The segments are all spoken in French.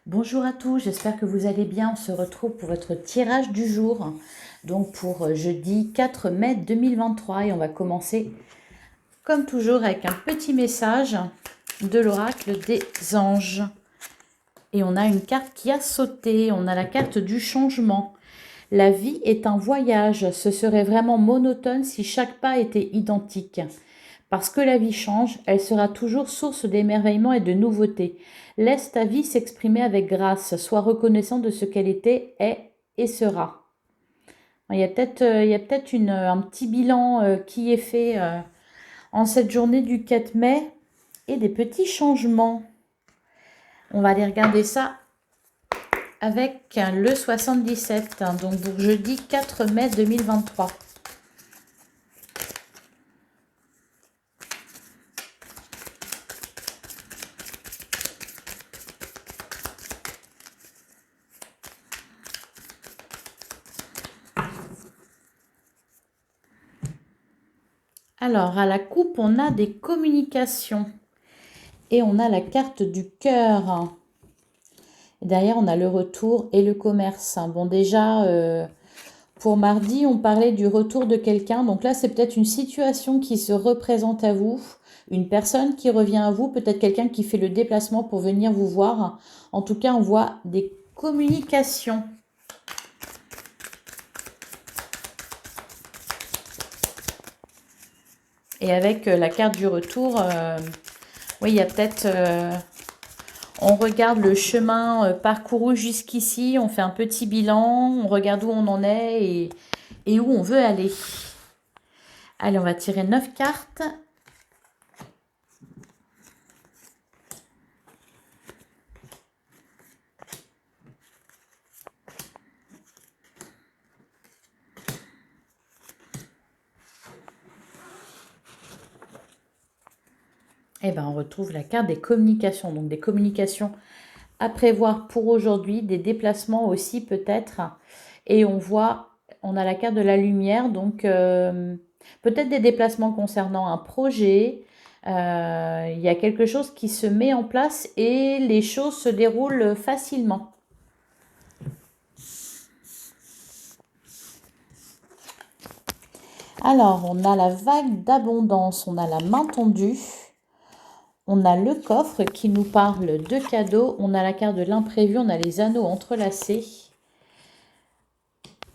Bonjour à tous, j'espère que vous allez bien. On se retrouve pour votre tirage du jour, donc pour jeudi 4 mai 2023. Et on va commencer, comme toujours, avec un petit message de l'oracle des anges. Et on a une carte qui a sauté, on a la carte du changement. La vie est un voyage, ce serait vraiment monotone si chaque pas était identique. Parce que la vie change, elle sera toujours source d'émerveillement et de nouveautés. Laisse ta vie s'exprimer avec grâce, sois reconnaissant de ce qu'elle était, est et sera. Il y a peut-être un petit bilan qui est fait en cette journée du 4 mai et des petits changements. On va aller regarder ça avec le 77, donc pour jeudi 4 mai 2023. Alors, à la coupe, on a des communications. Et on a la carte du cœur. Et derrière, on a le retour et le commerce. Bon, déjà, pour mardi, on parlait du retour de quelqu'un. Donc là, c'est peut-être une situation qui se représente à vous. Une personne qui revient à vous. Peut-être quelqu'un qui fait le déplacement pour venir vous voir. En tout cas, on voit des communications. Et avec la carte du retour, oui, il y a peut-être... on regarde le chemin parcouru jusqu'ici, on fait un petit bilan, on regarde où on en est et où on veut aller. Allez, on va tirer 9 cartes. Et bien, on retrouve la carte des communications. Donc, des communications à prévoir pour aujourd'hui, des déplacements aussi peut-être. Et on a la carte de la lumière, donc peut-être des déplacements concernant un projet. Il y a quelque chose qui se met en place et les choses se déroulent facilement. Alors, on a la vague d'abondance, on a la main tendue. On a le coffre qui nous parle de cadeaux. On a la carte de l'imprévu. On a les anneaux entrelacés.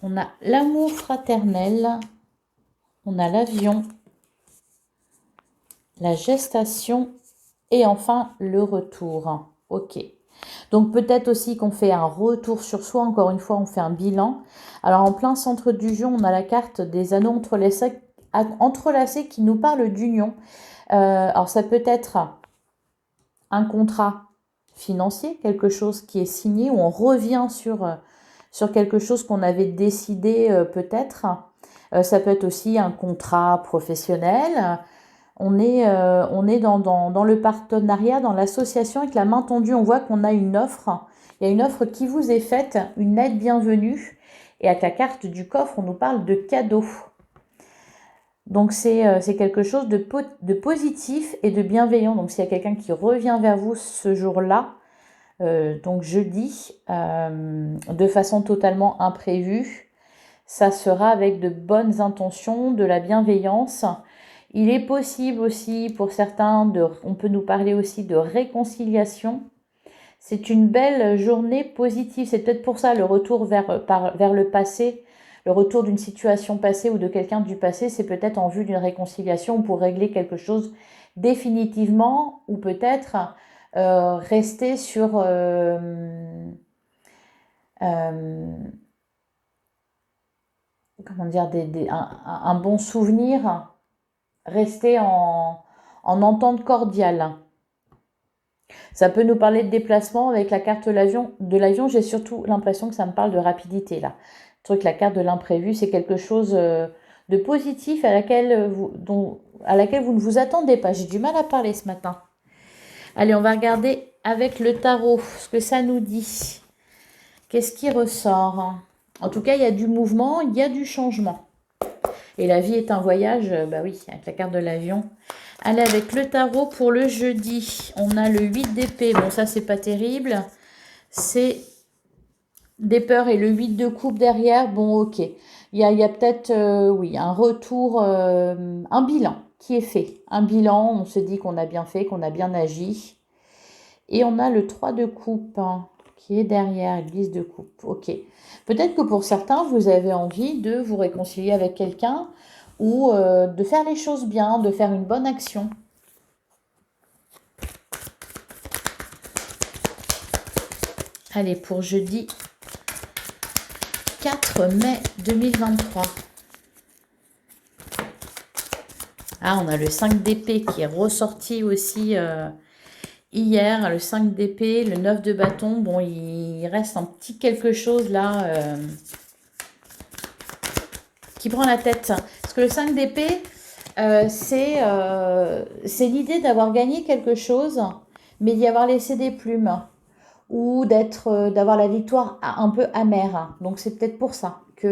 On a l'amour fraternel. On a l'avion. La gestation. Et enfin, le retour. Ok. Donc peut-être aussi qu'on fait un retour sur soi. Encore une fois, on fait un bilan. Alors en plein centre du jeu, on a la carte des anneaux entrelacés qui nous parle d'union. Alors ça peut être un contrat financier, quelque chose qui est signé, où on revient sur quelque chose qu'on avait décidé peut-être. Ça peut être aussi un contrat professionnel. On est dans le partenariat, dans l'association avec la main tendue. On voit qu'on a une offre. Il y a une offre qui vous est faite, une aide bienvenue. Et avec la carte du coffre, on nous parle de cadeaux. Donc c'est quelque chose de positif et de bienveillant. Donc s'il y a quelqu'un qui revient vers vous ce jour-là, donc jeudi, de façon totalement imprévue, ça sera avec de bonnes intentions, de la bienveillance. Il est possible aussi pour certains, on peut nous parler aussi de réconciliation. C'est une belle journée positive. C'est peut-être pour ça le retour vers le passé. Le retour d'une situation passée ou de quelqu'un du passé, c'est peut-être en vue d'une réconciliation pour régler quelque chose définitivement ou peut-être rester sur comment dire, un bon souvenir, rester en entente cordiale. Ça peut nous parler de déplacement avec la carte de l'avion. J'ai surtout l'impression que ça me parle de rapidité là. La carte de l'imprévu, c'est quelque chose de positif à laquelle vous ne vous attendez pas. J'ai du mal à parler ce matin. Allez, on va regarder avec le tarot ce que ça nous dit. Qu'est-ce qui ressort? En tout cas, il y a du mouvement, il y a du changement. Et la vie est un voyage, bah oui, avec la carte de l'avion. Allez, avec le tarot pour le jeudi, on a le 8 d'épée. Bon, ça, c'est pas terrible. c'est des peurs et le 8 de coupe derrière. Bon, ok. Il y a peut-être, oui, un retour, un bilan qui est fait. Un bilan, on se dit qu'on a bien fait, qu'on a bien agi. Et on a le 3 de coupe hein, qui est derrière, l'église de coupe. Ok. Peut-être que pour certains, vous avez envie de vous réconcilier avec quelqu'un ou de faire les choses bien, de faire une bonne action. Allez, pour jeudi 4 mai 2023. Ah, on a le 5 d'épée qui est ressorti aussi hier. Le 5 d'épée, le 9 de bâton. Bon, il reste un petit quelque chose là qui prend la tête. Parce que le 5 d'épée, c'est l'idée d'avoir gagné quelque chose, mais d'y avoir laissé des plumes. Ou d'avoir la victoire un peu amère. Donc c'est peut-être pour ça qu'il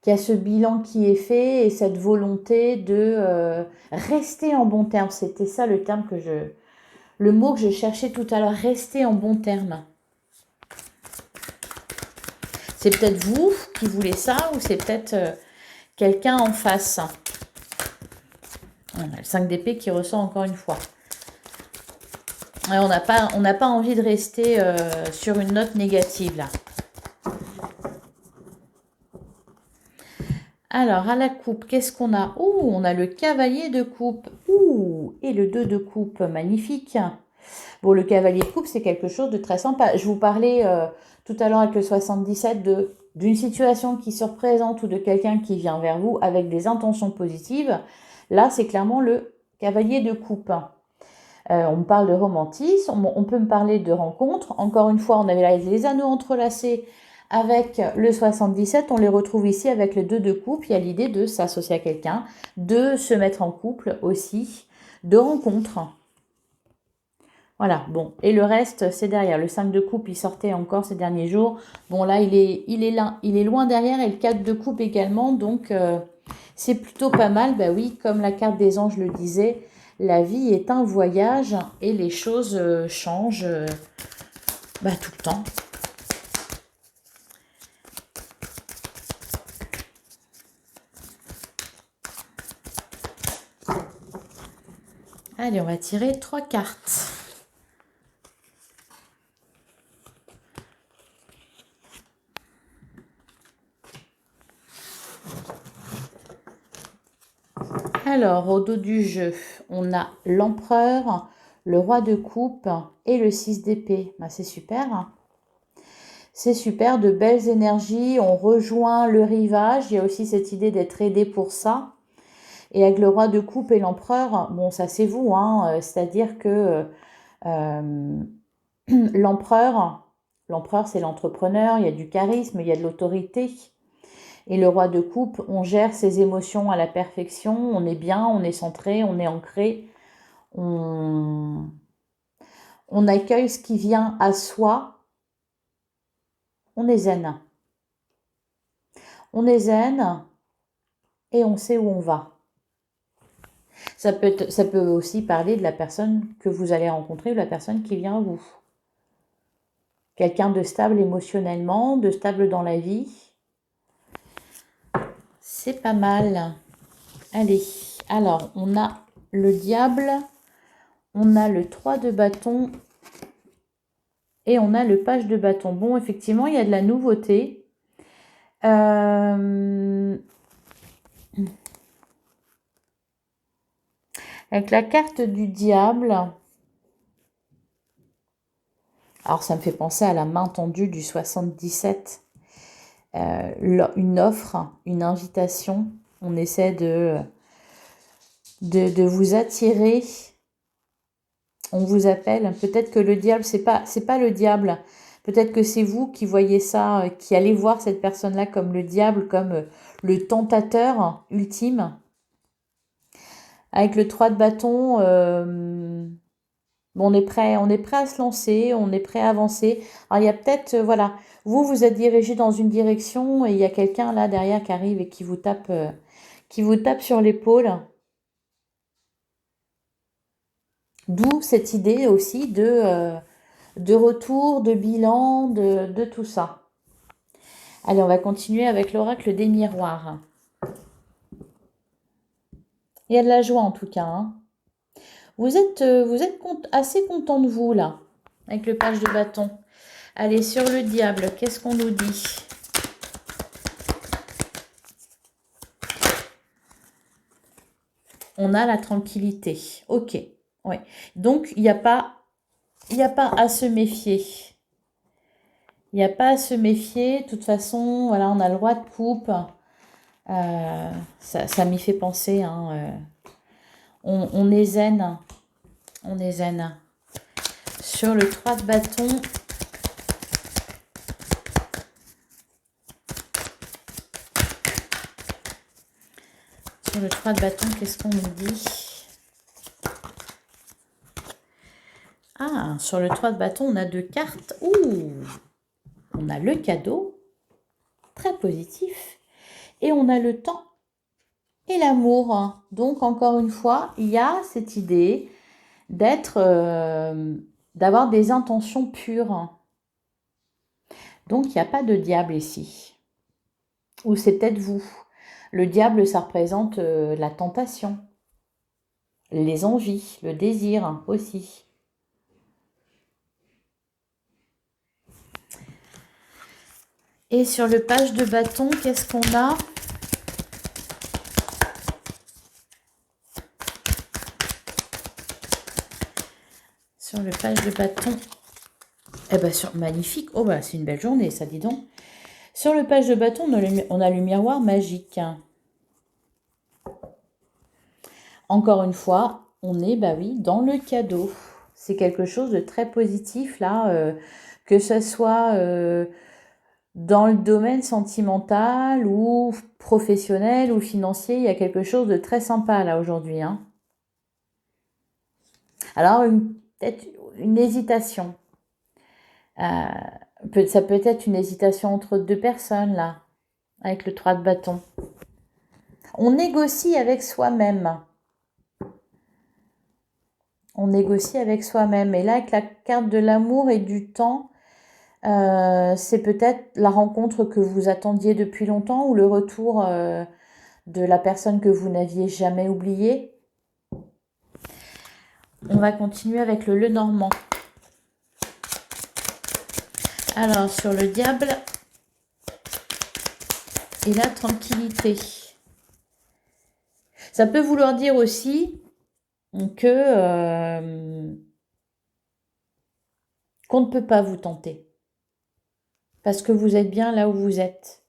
y a ce bilan qui est fait et cette volonté de rester en bon terme. C'était ça le mot que je cherchais tout à l'heure, rester en bon terme. C'est peut-être vous qui voulez ça ou c'est peut-être quelqu'un en face. On a le 5 d'épée qui ressort encore une fois. Et on n'a pas envie de rester sur une note négative là. Alors, à la coupe, qu'est-ce qu'on a? Oh, on a le cavalier de coupe. Ouh, et le 2 de coupe, magnifique. Bon, le cavalier de coupe, c'est quelque chose de très sympa. Je vous parlais tout à l'heure avec le 77 d'une situation qui se représente ou de quelqu'un qui vient vers vous avec des intentions positives. Là, c'est clairement le cavalier de coupe. On me parle de romantisme, on peut me parler de rencontre. Encore une fois, on avait là les anneaux entrelacés avec le 77. On les retrouve ici avec le 2 de coupe. Il y a l'idée de s'associer à quelqu'un, de se mettre en couple aussi, de rencontre. Voilà, bon. Et le reste, c'est derrière. Le 5 de coupe, il sortait encore ces derniers jours. Bon, là, il est là, il est loin derrière. Et le 4 de coupe également. Donc, c'est plutôt pas mal. Bah oui, comme la carte des anges le disait, la vie est un voyage et les choses changent tout le temps. Allez, on va tirer 3 cartes. Alors, au dos du jeu, on a l'empereur, le roi de coupe et le 6 d'épée. Bah, c'est super. C'est super, de belles énergies. On rejoint le rivage. Il y a aussi cette idée d'être aidé pour ça. Et avec le roi de coupe et l'empereur, bon, ça c'est vous, hein, c'est-à-dire que l'empereur, c'est l'entrepreneur, il y a du charisme, il y a de l'autorité. Et le roi de coupe, on gère ses émotions à la perfection, on est bien, on est centré, on est ancré, on accueille ce qui vient à soi, on est zen. On est zen et on sait où on va. Ça peut aussi parler de la personne que vous allez rencontrer ou la personne qui vient à vous. Quelqu'un de stable émotionnellement, de stable dans la vie. C'est pas mal. Allez, alors on a le diable, on a le 3 de bâton et on a le page de bâton. Bon, effectivement, il y a de la nouveauté. Avec la carte du diable, alors ça me fait penser à la main tendue du 77. Une offre, une invitation. On essaie de vous attirer. On vous appelle. Peut-être que le diable, c'est pas le diable. Peut-être que c'est vous qui voyez ça, qui allez voir cette personne-là comme le diable, comme le tentateur ultime. Avec le 3 de bâton, on est prêt à se lancer, on est prêt à avancer. Alors il y a peut-être, voilà, vous êtes dirigé dans une direction et il y a quelqu'un là derrière qui arrive et qui vous tape sur l'épaule. D'où cette idée aussi de de retour, de bilan, de tout ça. Allez, on va continuer avec l'oracle des miroirs. Il y a de la joie en tout cas. Hein. Vous êtes assez content de vous là, avec le page de bâton. Allez, sur le diable, qu'est-ce qu'on nous dit? On a la tranquillité. Ok. Ouais. Donc, il n'y a pas à se méfier. Il n'y a pas à se méfier. De toute façon, voilà, on a le roi de coupe. Ça m'y fait penser. Hein, on est zen. On est zen. Sur le 3 de bâton. Sur le 3 de bâton, qu'est-ce qu'on nous dit? Ah, sur le 3 de bâton, on a 2 cartes. Ouh! On a le cadeau. Très positif. Et on a le temps et l'amour. Donc, encore une fois, il y a cette idée d'avoir des intentions pures. Donc, il n'y a pas de diable ici. Ou c'est peut-être vous. Le diable, ça représente la tentation, les envies, le désir aussi. Et sur le page de bâton, qu'est-ce qu'on a? Sur le page de bâton, eh ben magnifique. Oh bah c'est une belle journée, ça, dis donc. Sur le page de bâton, on a le miroir magique. Encore une fois, on est, bah oui, dans le cadeau. C'est quelque chose de très positif, là, que ce soit dans le domaine sentimental ou professionnel ou financier. Il y a quelque chose de très sympa, là, aujourd'hui. Hein. Alors, peut-être une hésitation. Ça peut être une hésitation entre 2 personnes, là, avec le 3 de bâton. On négocie avec soi-même. On négocie avec soi-même. Et là, avec la carte de l'amour et du temps, c'est peut-être la rencontre que vous attendiez depuis longtemps ou le retour de la personne que vous n'aviez jamais oubliée. On va continuer avec le Lenormand. Alors, sur le diable et la tranquillité. Ça peut vouloir dire aussi que qu'on ne peut pas vous tenter. Parce que vous êtes bien là où vous êtes.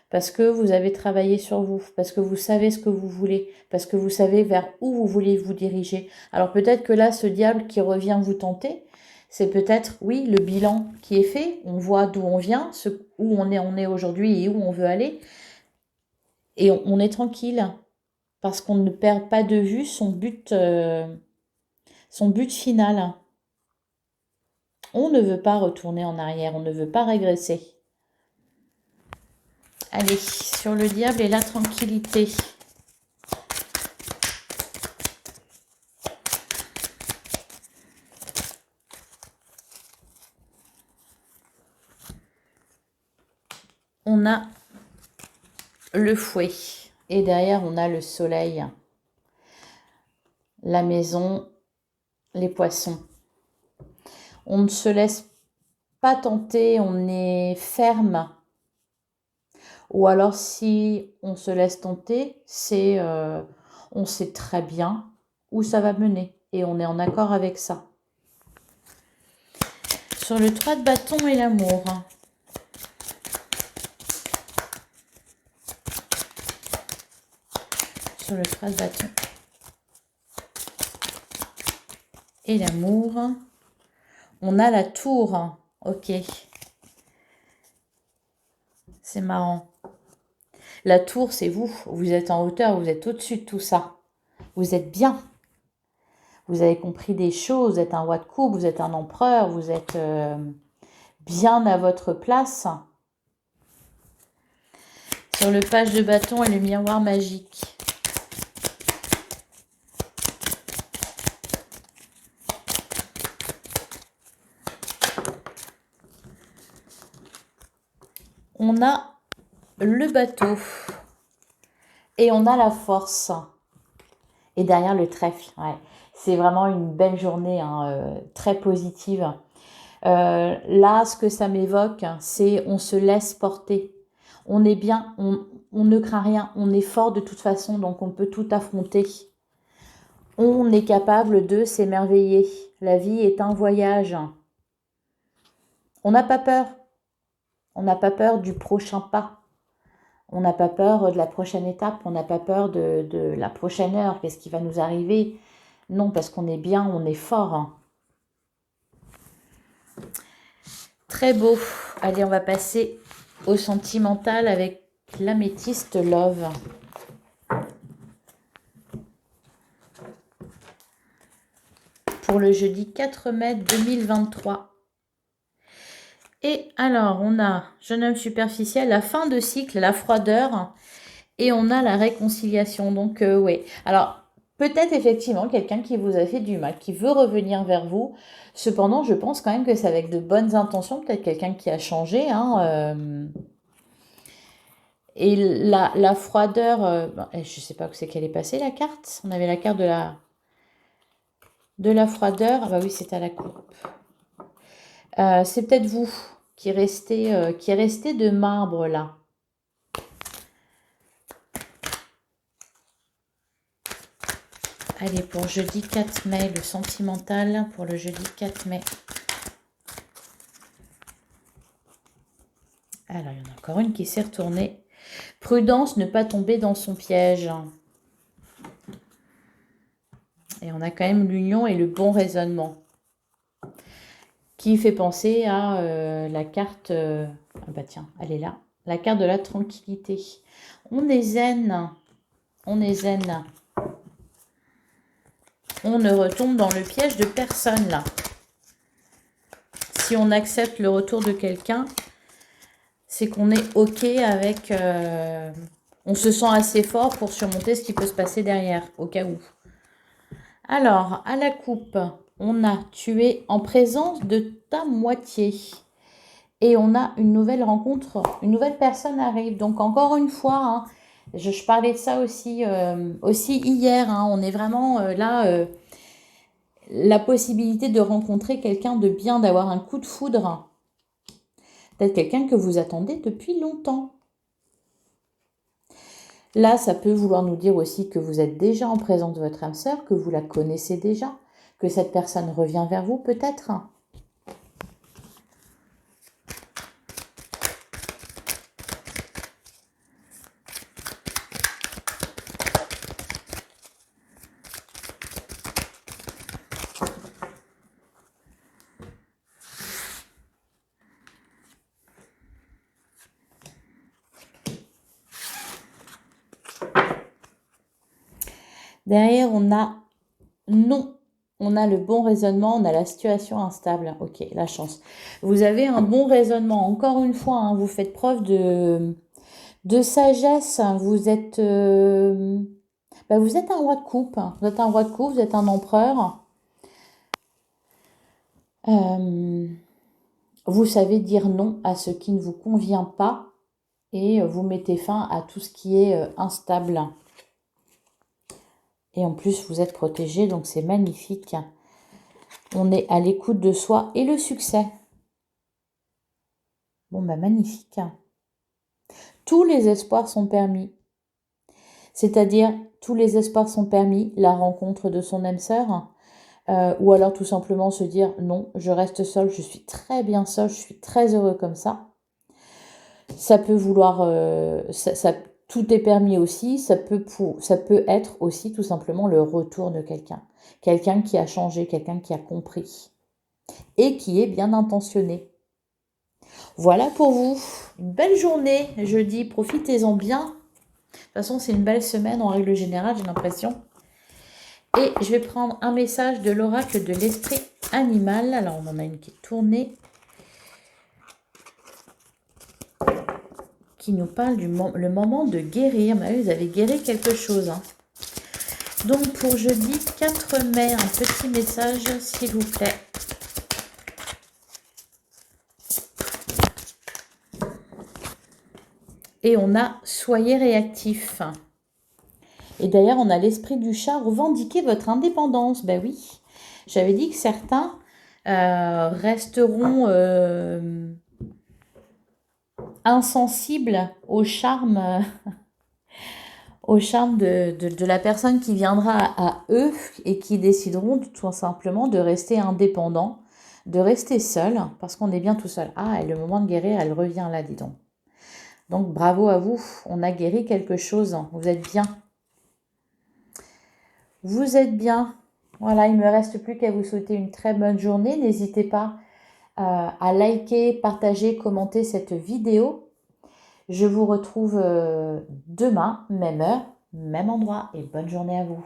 Parce que vous avez travaillé sur vous. Parce que vous savez ce que vous voulez. Parce que vous savez vers où vous voulez vous diriger. Alors peut-être que là, ce diable qui revient vous tenter, c'est peut-être, oui, le bilan qui est fait. On voit d'où on vient, où on est aujourd'hui et où on veut aller. Et on est tranquille. Parce qu'on ne perd pas de vue son but final. On ne veut pas retourner en arrière, on ne veut pas régresser. Allez, sur le diable et la tranquillité. On a le fouet et derrière on a le soleil, la maison, les poissons. On ne se laisse pas tenter, on est ferme. Ou alors si on se laisse tenter, on sait très bien où ça va mener et on est en accord avec ça. Sur le 3 de bâton et l'amour. Sur le 3 de bâton et l'amour. On a la tour. Ok. C'est marrant. La tour, c'est vous. Vous êtes en hauteur, vous êtes au-dessus de tout ça. Vous êtes bien. Vous avez compris des choses. Vous êtes un roi de coupe, vous êtes un empereur, vous êtes bien à votre place. Sur le page de bâton et le miroir magique. on a le bateau et on a la force. Et derrière le trèfle, ouais. C'est vraiment une belle journée, hein, très positive. Là, ce que ça m'évoque, c'est on se laisse porter. On est bien, on ne craint rien, on est fort de toute façon, donc on peut tout affronter. On est capable de s'émerveiller. La vie est un voyage. On n'a pas peur. On n'a pas peur du prochain pas. On n'a pas peur de la prochaine étape. On n'a pas peur de la prochaine heure. Qu'est-ce qui va nous arriver? Non, parce qu'on est bien, on est fort. Très beau. Allez, on va passer au sentimental avec l'améthyste Love. Pour le jeudi 4 mai 2023. Et alors, on a jeune homme superficiel, la fin de cycle, la froideur, et on a la réconciliation. Donc, oui. Alors, peut-être effectivement quelqu'un qui vous a fait du mal, qui veut revenir vers vous. Cependant, je pense quand même que c'est avec de bonnes intentions. Peut-être quelqu'un qui a changé. Hein, Et la froideur, je ne sais pas où c'est qu'elle est passée, la carte. On avait la carte de la froideur. Ah bah oui, c'est à la coupe. C'est peut-être vous qui restez de marbre là. Allez, pour jeudi 4 mai, le sentimental pour le jeudi 4 mai. Alors, il y en a encore une qui s'est retournée. Prudence, ne pas tomber dans son piège. Et on a quand même l'union et le bon raisonnement. Qui fait penser à la carte... ah bah tiens, elle est là. La carte de la tranquillité. On est zen. On est zen. On ne retombe dans le piège de personne là. Si on accepte le retour de quelqu'un, c'est qu'on est OK avec... on se sent assez fort pour surmonter ce qui peut se passer derrière, au cas où. Alors, à la coupe, on a tué en présence de ta moitié. Et on a une nouvelle rencontre, une nouvelle personne arrive. Donc, encore une fois, hein, je parlais de ça aussi hier. Hein, on est vraiment là, la possibilité de rencontrer quelqu'un de bien, d'avoir un coup de foudre. Peut-être quelqu'un que vous attendez depuis longtemps. Là, ça peut vouloir nous dire aussi que vous êtes déjà en présence de votre âme sœur, que vous la connaissez déjà, que cette personne revient vers vous peut-être. Derrière, on a non. On a le bon raisonnement, on a la situation instable. Ok, la chance. Vous avez un bon raisonnement. Encore une fois, hein, vous faites preuve de sagesse. Vous êtes un roi de coupe. Vous êtes un roi de coupe, vous êtes un empereur. Vous savez dire non à ce qui ne vous convient pas et vous mettez fin à tout ce qui est instable. Et en plus, vous êtes protégé, donc c'est magnifique. On est à l'écoute de soi et le succès. Bon, bah magnifique. Tous les espoirs sont permis. C'est-à-dire, tous les espoirs sont permis. La rencontre de son âme sœur. Ou alors tout simplement se dire, non, je reste seul, je suis très bien seul, je suis très heureux comme ça. Ça peut vouloir... tout est permis aussi. Ça peut être aussi tout simplement le retour de quelqu'un. Quelqu'un qui a changé, quelqu'un qui a compris. Et qui est bien intentionné. Voilà pour vous. Une belle journée, jeudi. Profitez-en bien. De toute façon, c'est une belle semaine en règle générale, j'ai l'impression. Et je vais prendre un message de l'oracle de l'esprit animal. Alors, on en a une qui est tournée. Qui nous parle le moment de guérir. Mais vous avez guéri quelque chose. Hein. Donc, pour jeudi 4 mai, un petit message, s'il vous plaît. Et on a soyez réactif. Et d'ailleurs, on a l'esprit du chat, revendiquez votre indépendance. Ben oui, j'avais dit que certains resteront insensibles au charme de la personne qui viendra à eux et qui décideront tout simplement de rester indépendants, de rester seuls, parce qu'on est bien tout seul. Ah, et le moment de guérir, elle revient là, dis donc. Donc bravo à vous, on a guéri quelque chose, vous êtes bien. Vous êtes bien. Voilà, il ne me reste plus qu'à vous souhaiter une très bonne journée. N'hésitez pas à liker, partager, commenter cette vidéo. Je vous retrouve demain, même heure, même endroit et bonne journée à vous.